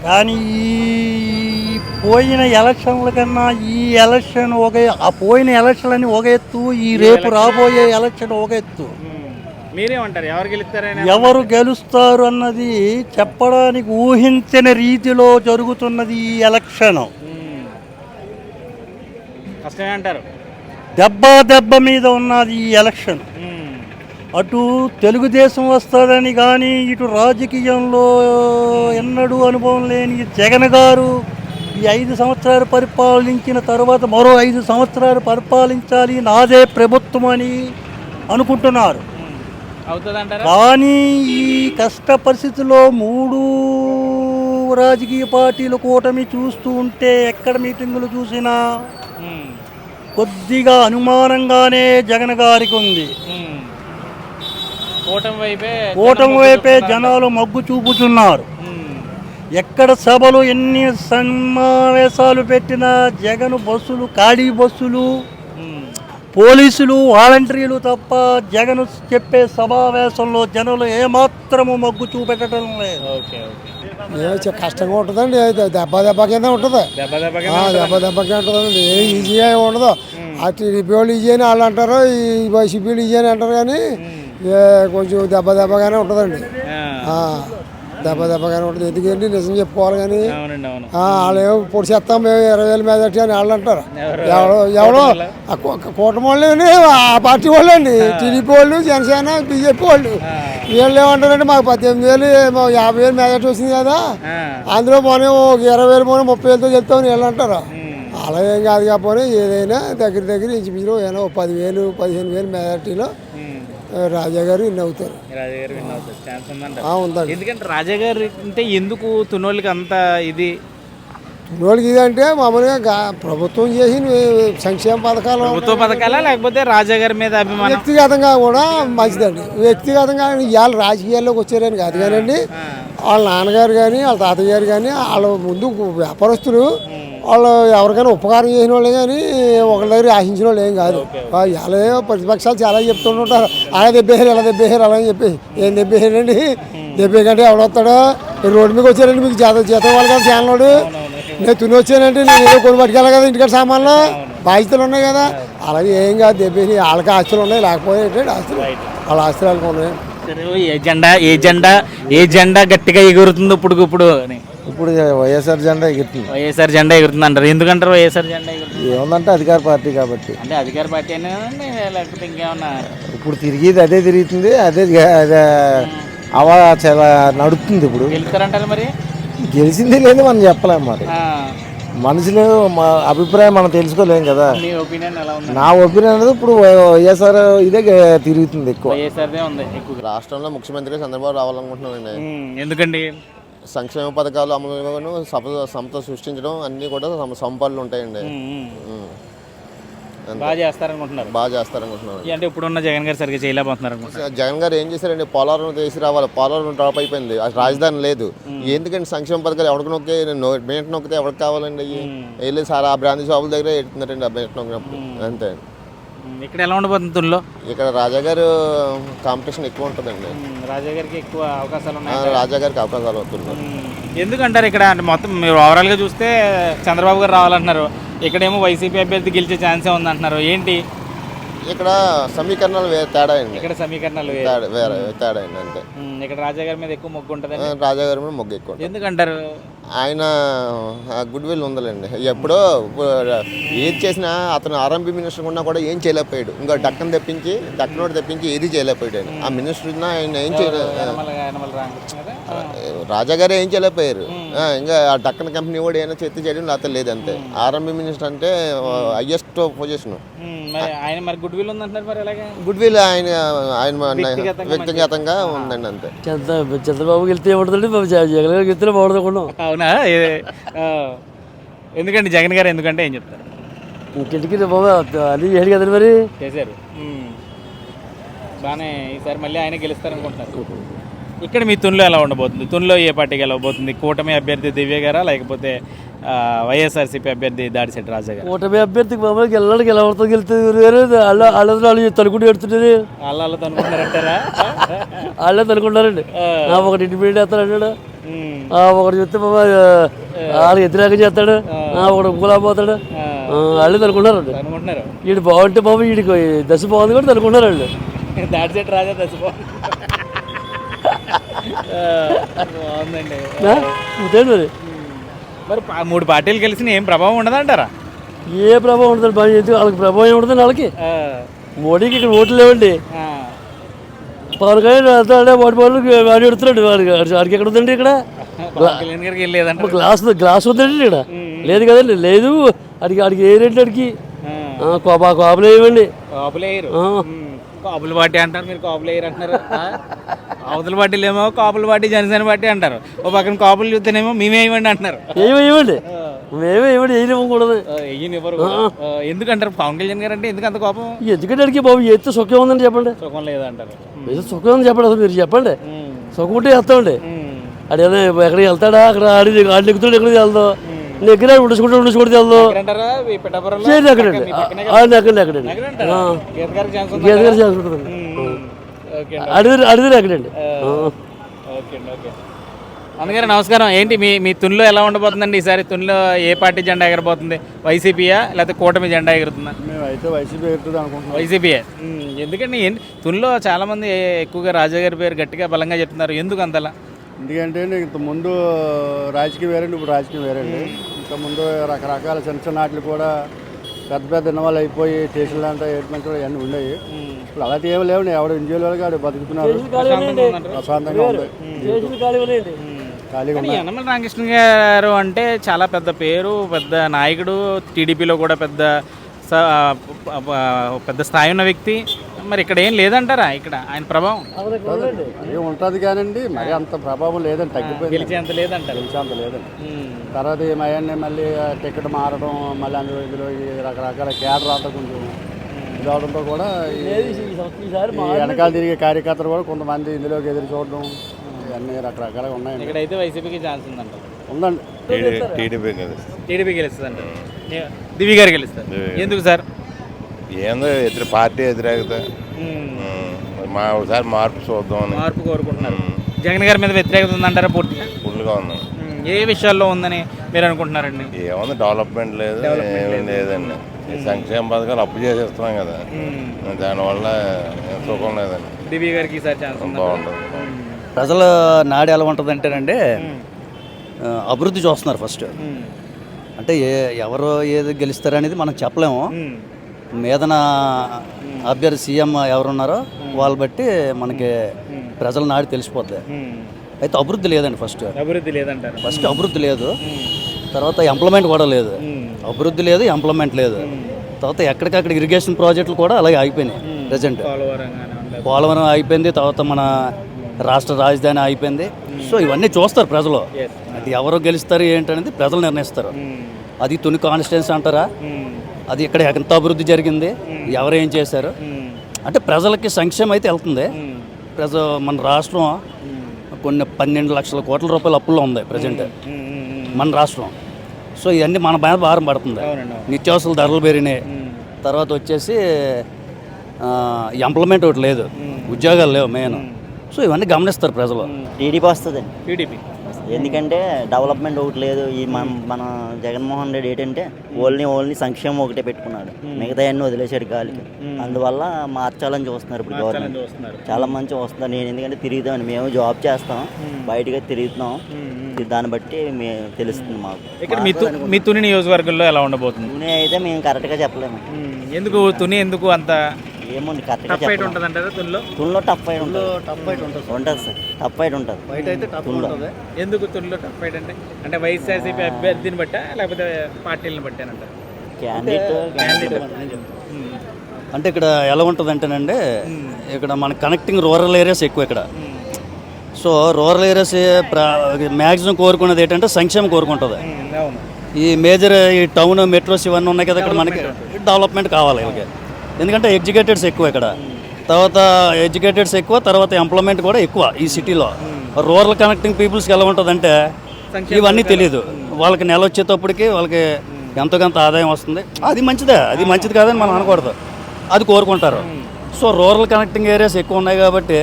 కానీ ఈ పోయిన ఎలక్షన్ల కన్నా ఈ ఎలక్షన్ ఆ పోయిన ఎలక్షన్లని ఒక ఎత్తు, ఈ రేపు రాబోయే ఎలక్షన్ ఒక ఎత్తు. మీరేమంటారు, ఎవరు గెలుస్తారని? ఎవరు గెలుస్తారు అన్నది చెప్పడానికి ఊహించని రీతిలో జరుగుతున్నది ఈ ఎలక్షన్. కష్టమే అంటారు. దెబ్బ మీద ఉన్నది ఈ ఎలక్షన్. అటు తెలుగుదేశం వస్తుందని కానీ ఇటు రాజకీయంలో ఎన్నడూ అనుభవం లేని జగన్ గారు ఈ 5 సంవత్సరాలు పరిపాలించిన తర్వాత మరో 5 సంవత్సరాలు పరిపాలించాలి, నాదే ప్రభుత్వం అని అనుకుంటున్నారు. కానీ ఈ కష్ట పరిస్థితుల్లో 3 రాజకీయ పార్టీల కూటమి చూస్తూ ఉంటే ఎక్కడ మీటింగులు చూసినా కొద్దిగా అనుమానంగానే జగన్ గారికి ఉంది. కూటమి వైపే జనాలు మొగ్గు చూపుతున్నారు. ఎక్కడ సభలు, ఎన్ని సమావేశాలు పెట్టినా జగన్ బస్సులు, ఖాళీ బస్సులు, పోలీసులు, వాలంటీర్లు తప్ప జగన్ చెప్పే సమావేశంలో జనాలు ఏమాత్రము మొగ్గు చూపెట్టడం లేదు. కష్టంగా ఉంటుందండి. దెబ్బ కింద ఉంటుంది. దెబ్బ ఉంటుందండి. ఏం ఈజీగా ఉండదు. ఆ టీడీపీ వాళ్ళు ఈజీ అని వాళ్ళు అంటారు, ఈ వైసీపీలు ఈజీ అని అంటారు. కానీ కొంచెం దెబ్బగానే ఉంటుందండి. దెబ్బగానే ఉంటుంది. ఎందుకండి నిజం చెప్పుకోవాలి. కానీ వాళ్ళు ఏమో పొడి చేస్తాం మేము 20,000 మెజార్టీ అని వాళ్ళు అంటారు. ఎవరో కూటమి వాళ్ళు, ఆ పార్టీ వాళ్ళు అండి, టీడీపీ వాళ్ళు, జనసేన, బీజేపీ వాళ్ళు. వీళ్ళు ఏమంటారంటే మాకు 18,000 50,000 మెజార్టీ వచ్చింది కదా, అందులో మనం 20,000 పోనీ 30,000తో చెప్తామని వీళ్ళు అంటారు. అలా ఏం కాదు. కాకపోతే ఏదైనా దగ్గర ఇంచుమించు ఏమైనా 10,000 15,000 మెజార్టీలో రాజా గారు విన్ అవుతారు. ఉందండి. ఎందుకంటే రాజా గారు అంటే ఎందుకు తునోళ్ళకి అంత ఇది? తునోళ్ళకి ఇది అంటే మామూలుగా ప్రభుత్వం చేసిన సంక్షేమ పథకాలు, ప్రభుత్వ పథకాలా లేకపోతే రాజా గారి మీద అభిమానం? వ్యక్తిగతంగా కూడా మంచిదండి. వ్యక్తిగతంగా ఇవాళ రాజకీయాల్లోకి వచ్చారని కాదు కానండి, వాళ్ళ నాన్నగారు కానీ వాళ్ళ తాతగారు కానీ వాళ్ళ ముందు వ్యాపారస్తులు, వాళ్ళు ఎవరికైనా ఉపకారం చేసిన వాళ్ళే కానీ ఒకరి దగ్గర ఆశించిన వాళ్ళు ఏం కాదు. ఇలా ప్రతిపక్షాలు చాలా చెప్తుంటారు, అలా దెబ్బేసారు ఇలా దెబ్బేసారు అలా అని చెప్పి. ఏం దెబ్బేసారండి? దెబ్బేకంటే ఎవడొస్తాడో? రోడ్డు మీకు వచ్చారండి, మీకు జీతం వాళ్ళు కదా ఛానల్. నేను తుని వచ్చానంటే నేను ఏదో కొని పట్టుకెళ్ళాలి కదా, ఇంటికాడ సామాన్లు బాధ్యతలు ఉన్నాయి కదా. అలాగే ఏం కాదు దెబ్బేసి. వాళ్ళకి ఆస్తులు ఉన్నాయి, లేకపోతే ఆస్తులు వాళ్ళ ఆస్తులు వాళ్ళకి ఉన్నాయి. ఏ జెండా గట్టిగా ఎగురుతుంది ఇప్పుడు అని? ఇప్పుడు వైఎస్ఆర్ జెండా ఎగురుతుంది. వైఎస్ఆర్ జెండా ఎగురుతుంది అంటారు. ఎందుకంటారు వైఎస్ఆర్ జెండా ఎగురుతుంది? ఏముందంటే అధికార పార్టీ కాబట్టి. అంటే అధికార పార్టీ అయినా లేకపోతే ఇంకేమన్నా? ఇప్పుడు తిరిగేది అదే తిరుగుతుంది, అదే అవా చాలా నడుస్తుంది. ఇప్పుడు గెలుస్తారంటారు. మరి గెలిచింది లేదు మనం చెప్పలేము. మరి మనుషులు మా అభిప్రాయం మనం తెలుసుకోలేము కదా. నా ఒపీనియన్ అనేది ఇప్పుడు వైఎస్ఆర్ ఇదే తిరుగుతుంది ఎక్కువ. రాష్ట్రంలో ముఖ్యమంత్రి చంద్రబాబు రావాలనుకుంటున్నానండి. ఎందుకండి? సంక్షేమ పథకాలు అమలు, సమత సృష్టించడం అన్నీ కూడా సంపన్నులు ఉంటాయండి. బాగా చేస్తారనుకుంటున్నారు. అంటే ఇప్పుడున్న జగన్ గారు సరిగ్గా చేయలేకపోతున్నారు. జగన్ గారు ఏం చేశారండి? పోలవరం తీసి రావాలి, పోలవరం డ్రాప్ అయిపోయింది, రాజధాని లేదు. ఎందుకంటే సంక్షేమ పథకాలు ఎవరికి నొక్కి బెంట నొక్కితే ఎవరికి కావాలండి? అవి వెళ్ళి సార్ ఆ బ్రాంచ్ షాపుల దగ్గర ఎడుతున్నారండి ఆ బెంట నొక్కినప్పుడు. అంతే. ఇక్కడ ఎలా ఉండబోతుంది తుల్లో? ఇక్కడ రాజా గారు కాంపిటీషన్ ఎక్కువ ఉంటుందండి. రాజా గారికి ఎక్కువ అవకాశాలు ఉన్నాయి. రాజా గారికి అవకాశాలు అవుతున్నాయి. ఎందుకంటారు? ఇక్కడ మొత్తం మీరు ఓవరాల్గా చూస్తే చంద్రబాబు గారు రావాలంటున్నారు, ఇక్కడేమో వైసీపీ అభ్యర్థి గెలిచే ఛాన్సే ఉందంటున్నారు. ఏంటి ఇక్కడ సమీకరణాలు తేడా అండి. ఇక్కడ సమీకరణాలు వేరే తేడా అండి. అంతే. ఇక్కడ రాజా గారి మీద ఎక్కువ మొగ్గు ఉంటుంది. రాజా గారి మీద మొగ్గు ఎక్కువ. ఎందుకంటారు? ఆయన గుడ్ విల్ ఉందలేండి. ఎప్పుడో ఏది చేసినా అతను ఆర్ఎంపీ మినిస్టర్ ఉన్నా కూడా ఏం చేయలేకపోయాడు. ఇంకా డక్కను తెప్పించి ఏది చేయలేకపోయాడు ఆయన. ఆ మినిస్టర్ ఆయన ఏం చేయలేదు. రాజా గారు ఏం చేయలేకపోయారు. ఇంకా ఆ డక్కన్ కంపెనీ కూడా ఏమైనా చెత్త చేయడం లేకపోతే లేదంతే. ఆర్ఎంబీ మినిస్టర్ అంటే హైయెస్ట్ పొజిషన్. ఆయన మరి గుడ్ విల్ ఉందంటున్నారు, మరి అలాగే గుడ్ విల్ ఆయన వ్యక్తిగతంగా ఉందండి అంతే. చంద్రబాబు వెళ్తే ఏమవుతుంది, జగన్ గారికి వెళ్తే బాగుండదు. అవునా? ఎందుకండి జగన్ గారు ఎందుకంటే ఏం చెప్తారు? ఇంటికి బాబు అది చేయాలి కదండి, మరి చేశారు బాగానే. ఈసారి మళ్ళీ ఆయన గెలుస్తారనుకుంటున్నారు. ఇక్కడ మీ తునిలో ఎలా ఉండబోతుంది? తునిలో ఏ పార్టీ గెలవబోతుంది? కూటమి అభ్యర్థి దివ్య గారా, లేకపోతే వైఎస్ఆర్సీపీ అభ్యర్థి దాడిశెట్టి రాజా గారు? కూటమి అభ్యర్థికి బాబు గెలడానికి ఎలా పడుతుంది, గెలుతుంది. వాళ్ళు తనుకుంటూ ఎడుతుంటే వాళ్ళు తనుకుంటారంటారా? వాళ్ళే తనుకుంటారండి. ఒకటి ఇంటిమీడియట్ వేస్తాడు, ఒకటి చెప్తే బాబా వాళ్ళకి వ్యతిరేకం చేస్తాడు, ఒకటి గులా పోతాడు. వాళ్ళే తనుకుంటారండి. వీడు బాగుంటే బాబు వీడికి దశ బాగుంది కూడా తనుకుంటారండి. దాడిశెట్టి రాజా దశ బాగుంది. బాగుందండి. మరి మరి 3 పార్టీలు కలిసిన ఏం ప్రభావం ఉండదంటారా? ఏ ప్రభావం ఉంటుంది బాగా, ఎందుకు వాళ్ళకి ప్రభావం ఏముంటుంది? వాళ్ళకి మోడీకి ఇక్కడ ఓట్లు లేవండి. పవన్ కళ్యాణ్ వాడి వాడు ఎడుతున్నాడు, వాడికి ఎక్కడ ఉందండి? ఇక్కడ గ్లాస్ ఉందండి ఇక్కడ, లేదు కదండి, లేదు. అడిగి ఏ రేట్లు అడిగి కాపులు వేయమండి. కాపుల పార్టీ అంటారు, మీరు కాపులు వేయరు అంటున్నారు. అవతల పార్టీలు ఏమో కాపుల పార్టీ, జనసేన పార్టీ అంటారు. ఓ పక్కన కాపులు చూస్తేనేమో మేమే ఇవ్వండి అంటున్నారు. ఏమివ్వండి, మేమే ఇవ్వండి, వేయనివ్వకూడదు. ఎందుకంటారు పవన్ కళ్యాణ్ గారు అంటే ఎందుకు అంత కోపం? ఎందుకంటే అడిగి బాబు ఎత్తు సుఖం ఉందని చెప్పండి. సుఖం లేదంటారు. సుఖం ఉందని చెప్పండి, అసలు మీరు చెప్పండి. సుఖం ఉంటే వేస్తామండి. అదేనా ఎక్కడికి వెళ్తాడా, అక్కడ ఆడి నెక్కుతాడు, ఎక్కడికి వెళ్దాం, నెగ్గినా ఉండుకుంటూ వెళ్దాం. ఎక్కడండి గీతగారు చేసుకుంటుందండి, అడిగిన ఎక్కడండి. అందుకని నమస్కారం. ఏంటి మీ తునిలో ఎలా ఉండబోతుందండి ఈసారి? తునిలో ఏ పార్టీ జెండా ఎగరబోతుంది? వైసీపీయా లేకపోతే కూటమి జెండా ఎగురుతుందా? మేమైతే వైసీపీ ఎగురుతుంది అనుకుంటున్నాం. వైసీపీయే. ఎందుకండి తునిలో చాలామంది ఎక్కువగా రాజా గారి పేరు గట్టిగా బలంగా చెప్తున్నారు, ఎందుకు అంతలా? ఎందుకంటే ఇంత ముందు రాజకీయం వేరండి, ఇప్పుడు రాజకీయం వేరండి. ఇంతకుముందు రకరకాల చిన్న చిన్న వాటిలు కూడా పెద్ద పెద్ద ఇన్వాల్వ్ అయిపోయి స్టేషన్లు అంటే ఎయిట్మెంట్ కూడా ఇవన్నీ ఉండేవి. ఇప్పుడు అలాంటి ఏమి లేవండి. ఎవడు ఇంజోలు వాళ్ళకి ఆడు బతుకుతున్నారు, ప్రశాంతంగా ఉంది. యనమల రామకృష్ణ గారు అంటే చాలా పెద్ద పేరు, పెద్ద నాయకుడు, టీడీపీలో కూడా పెద్ద స్థాయి ఉన్న వ్యక్తి. మరి ఇక్కడ ఏం లేదంటారా? ఇక్కడ ఆయన ప్రభావం ఉంటుంది కానండి, మరి అంత ప్రభావం లేదండి, తగ్గిపోయింది. గెలిచేంత లేదంటారు. గెలిచేంత లేదండి. తర్వాత ఏమయ్యాన్ని మళ్ళీ టికెట్ మారడం, మళ్ళీ అందులో ఇందులో ఈ రకరకాల కేడర్ అంతా కొంచెం ఇది అవడంతో కూడా వెనకాల తిరిగే కార్యకర్తలు కూడా కొంతమంది ఇందులోకి ఎదురు చూడడం ఇవన్నీ రకరకాలుగా ఉన్నాయండి. ఇక్కడైతే వైసీపీకి ఛాన్స్ ఉందంట. ఉందండి. టీడీపీ గెలుస్తుంది అంటారు. దివ్య గారు గెలుస్తారు. ఎందుకు సార్? ఏందో ఇద్దరు పార్టీ వ్యతిరేకత, మా ఒకసారి మార్పు చూద్దాం. మార్పు కోరుకుంటున్నారు. జగన్ గారి మీద వ్యతిరేకత ఉందంటారా? పూర్తిగా ఫుల్గా ఉంది. ఏ విషయాల్లో ఉందని మీరు అనుకుంటున్నారండి? ఏముంది, డెవలప్మెంట్ లేదు, ఏమీ లేదండి. సంక్షేమ పథకాలు అప్పు చేసేస్తున్నాం కదా, దానివల్ల సుఖం లేదండి. దివ్య గారికి ఈసారి ఛాన్స్ బాగుంటుంది. ప్రజల నాడు ఎలా ఉంటుంది అంటేనండి, అభివృద్ధి చూస్తున్నారు ఫస్ట్. అంటే ఎవరు ఏది గెలుస్తారనేది మనం చెప్పలేము. మీదన అభ్యర్థి సీఎం ఎవరున్నారో వాళ్ళు బట్టి మనకి ప్రజల నాడు తెలిసిపోద్ది. అయితే అభివృద్ధి లేదండి. ఫస్ట్ అభివృద్ధి లేదు. తర్వాత ఎంప్లాయ్మెంట్ కూడా లేదు. అభివృద్ధి లేదు, ఎంప్లాయ్మెంట్ లేదు. తర్వాత ఎక్కడికక్కడ ఇరిగేషన్ ప్రాజెక్టులు కూడా అలాగే అయిపోయినాయి. ప్రజెంట్ పోలవరం అయిపోయింది, తర్వాత మన రాష్ట్ర రాజధాని అయిపోయింది. సో ఇవన్నీ చూస్తారు ప్రజలు. అది ఎవరు గెలుస్తారు ఏంటనేది ప్రజలు నిర్ణయిస్తారు. అది తుని కాన్స్టిట్యున్సీ అంటారా, అది ఇక్కడ ఎంత అభివృద్ధి జరిగింది, ఎవరు ఏం చేశారు అంటే ప్రజలకి సంక్షేమం అయితే వెళ్తుంది. మన రాష్ట్రం కొన్ని 12 లక్షల కోట్ల రూపాయల అప్పుల్లో ఉంది ప్రజెంట్ మన రాష్ట్రం. సో ఇవన్నీ మన మీద భారం పడుతుంది. నిత్యావసరాల ధరలు పెరిగినాయి. తర్వాత వచ్చేసి ఎంప్లాయ్మెంట్ ఒకటి లేదు, ఉద్యోగాలు లేవు మెయిన్. సో ఇవన్నీ గమనిస్తారు ప్రజలు. టీడీపీ వస్తుందండి. టీడీపీ ఎందుకంటే డెవలప్మెంట్ ఒకటి లేదు. ఈ మన జగన్మోహన్ రెడ్డి ఏంటంటే ఓన్లీ సంక్షేమం ఒకటే పెట్టుకున్నాడు, మిగతా అన్నీ వదిలేసాడు గాలికి. అందువల్ల మార్చాలని చూస్తున్నారు ఇప్పుడు గవర్నమెంట్. చాలా మంచి వస్తున్నారు. నేను ఎందుకంటే తిరుగుతామని, మేము జాబ్ చేస్తాం, బయటగా తిరుగుతున్నాం, దాన్ని బట్టి తెలుస్తుంది మాకు. ఇక్కడ మీ తుని నియోజకవర్గంలో ఎలా ఉండబోతుంది? తుని అయితే మేము కరెక్ట్గా చెప్పలేము. ఎందుకు తుని ఎందుకు అంత ఏమో కరెక్ట్గా టఫ్ ఫైట్ ఉంటుంది అంటారా తునిలో? తునిలో టఫ్ ఫైట్ ఉంటుంది. టఫ్ ఫైట్ ఉంటుంది ఉంటుంది సార్, టఫ్ ఫైట్ ఉంటుంది. ఫైట్ అయితే టఫ్ తునిలో. ఉంటుంది. ఎందుకు తునిలో టఫ్ ఫైట్ అంటే వైఎస్ఆర్సీపీ అభ్యర్థిని బట్టా లేకపోతే పార్టీలను బట్టానంటారు? అంటే ఇక్కడ ఎలా ఉంటుంది అంటేనండి, ఇక్కడ మన కనెక్టింగ్ రూరల్ ఏరియాస్ ఎక్కువ ఇక్కడ. సో రూరల్ ఏరియాస్ మ్యాక్సిమం కోరుకునేది ఏంటంటే సంక్షేమం కోరుకుంటుంది. ఈ మేజర్ ఈ టౌన్ మెట్రోస్ ఇవన్నీ ఉన్నాయి కదా, ఇక్కడ మనకి డెవలప్మెంట్ కావాలి వీళ్ళకి. ఎందుకంటే ఎడ్యుకేటెడ్స్ ఎక్కువ ఇక్కడ, తర్వాత ఎడ్యుకేటెడ్స్ ఎక్కువ, తర్వాత ఎంప్లాయ్మెంట్ కూడా ఎక్కువ ఈ సిటీలో. రూరల్ కనెక్టింగ్ పీపుల్స్కి ఎలా ఉంటుందంటే ఇవన్నీ తెలియదు. వాళ్ళకి నెల వచ్చేటప్పటికి వాళ్ళకి ఎంతో కొంత ఆదాయం వస్తుంది. అది మంచిదే, అది మంచిది కాదని మనం అనకూడదు, అది కోరుకుంటారు. సో రూరల్ కనెక్టింగ్ ఏరియాస్ ఎక్కువ ఉన్నాయి కాబట్టి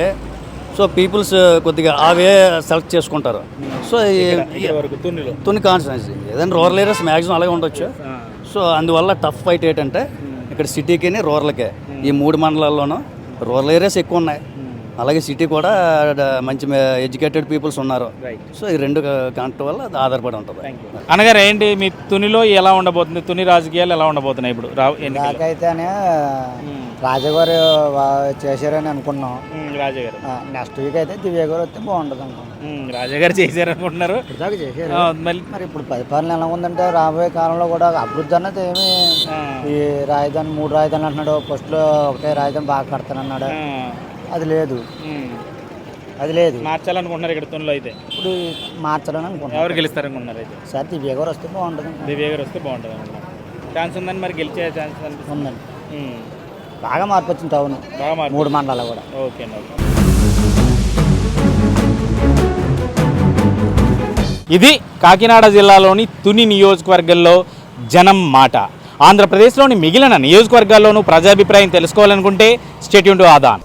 సో పీపుల్స్ కొద్దిగా అవే సెలెక్ట్ చేసుకుంటారు. సో తుని కాన్స్టిట్యున్సీ ఏదైనా రూరల్ ఏరియాస్ మ్యాక్సిమం అలాగే ఉండొచ్చు. సో అందువల్ల టఫ్ ఫైట్ ఏంటంటే ఇక్కడ సిటీకి రూరల్కే ఈ 3 మండలాల్లోనూ రూరల్ ఏరియాస్ ఎక్కువ ఉన్నాయి, అలాగే సిటీ కూడా మంచి ఎడ్యుకేటెడ్ పీపుల్స్ ఉన్నారు. సో ఈ 2 కనెక్ట్ వల్ల అది ఆధారపడి ఉంటుంది. అనగారు ఏంటి మీ తునిలో ఎలా ఉండబోతుంది, తుని రాజకీయాలు ఎలా ఉండబోతున్నాయి ఇప్పుడు? నాకైతేనే రాజాగారు చేశారని అనుకున్నాం. రాజాగారు నెక్స్ట్ వీక్ అయితే దివ్య గారు వస్తే బాగుంటుంది అనుకున్నాం. రాజాగారు చేశారనుకుంటున్నారు. మరి ఇప్పుడు పరిపాలన ఎలా ఉందంటే రాబోయే కాలంలో కూడా అభివృద్ధి అన్నది ఏమి, ఈ రాజధాని 3 రాజధానులు అంటున్నాడు. ఫస్ట్లో ఒకటే రాజధాని బాగా కడతానన్నాడు, అది లేదు. మార్చాలనుకుంటున్నారు ఇక్కడ తునిలో అయితే. ఇప్పుడు మార్చాలని అనుకుంటున్నారు. ఎవరు గెలుస్తారనుకుంటున్నారు అయితే? సార్ దివ్య గారు వస్తే బాగుంటుంది. దివ్య గారు వస్తే బాగుంటుంది అనుకుంటున్నారు. ఛాన్స్ ఉందని మరి గెలిచే ఛాన్స్ ఉందండి. బాగా మార్పు వచ్చింది టౌన్, 3 మండలాలు కూడా. ఓకే అండి. ఇది కాకినాడ జిల్లాలోని తుని నియోజకవర్గంలో జనం మాట. ఆంధ్రప్రదేశ్లోని మిగిలిన నియోజకవర్గాల్లోనూ ప్రజాభిప్రాయం తెలుసుకోవాలనుకుంటే స్టే ట్యూన్ టు ఆదాన్.